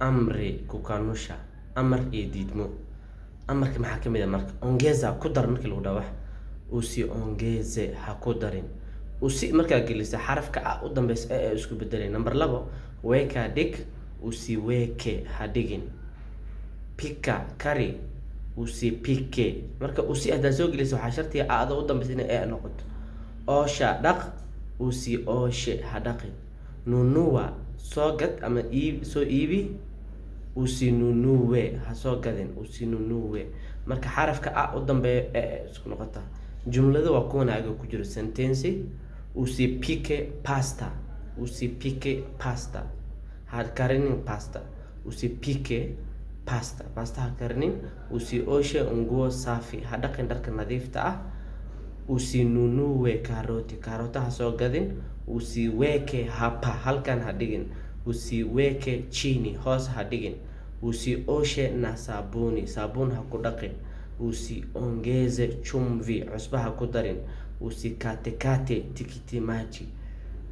amri kukanusha amar iyo diidmo amarka maxaa ka mid ah marka ongeza ku dar markii lagu dhawax usiongeze ha ku darin markaa gelisa xarafka a u dambaysa ee isku bedelay number 2 weka dhig usiweke ha dhigin pika kari usipike marka haddaa soo gelisa waxaa shartiga aada u dambaysa inay ee noqoto osha dhaq usioshe ha dhaqin nunua soo gad ama soo iibi usinunuwe ha soo gadin usinunuwe marka xarafka a u dambeeya ee isku noqota jumlada waa kuwan aga ku jiro sentence usipike pasta ha karinin pasta usipike pasta ha karinin usioshe nguo safi ha dhaqin dharka nadiifta ah usinunuwe karota ha soo gadin usiweke hapa halkan ha dhigin usiweke chini hoos ha dhigin usioshe na sabuni ha ku dhaqin usiongeze chumvi cusba ha ku darin usikatekate tikiti maji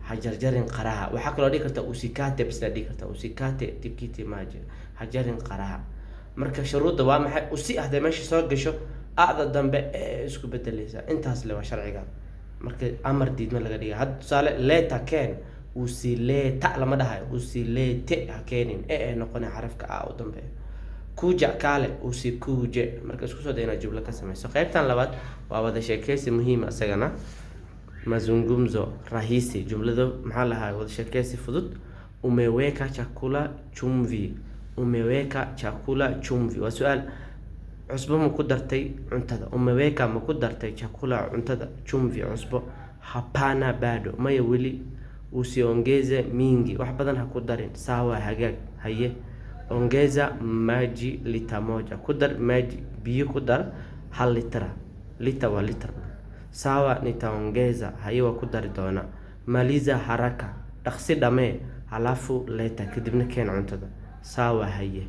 ha jarjarin qaraha waxaa kaloo dhigi karta usikate bas dhigi karta usikate tikiti maji ha jarin qaraha marka shuruudda waa maxay hadday meesha soo gasho aada dambe ee isku bedelaysa intaas le waa sharciga marka amar diidma laga dhiga had tusaale leta keen usileta lama dhahayo usilete ha keenin ee noqon xarafka a u dambeeyo kuja kale usikuje marka isku soo dayna jumla ka samayso qaybtan labaad waa wada sheekaysi muhiim asagana mazungumzo rahisi jumlada maxaa lahaa wada sheekaysi fudud umeweka chakula chumvi waa su'aal cusbo ma ku dartay cuntada umeweka ma ku dartay chakula cuntada chumvi cusbo hapana bado maya weli usiongeze mingi wax badan ha ku darin sawa hagaag haye ongeza maji lita moja ku dar maji biyo ku dar 1 lita wa liter sawa nitaongeza haye waa ku dari doona maliza haraka dhaqsi dhamee halafu leta kadibna keen cuntada sawa haye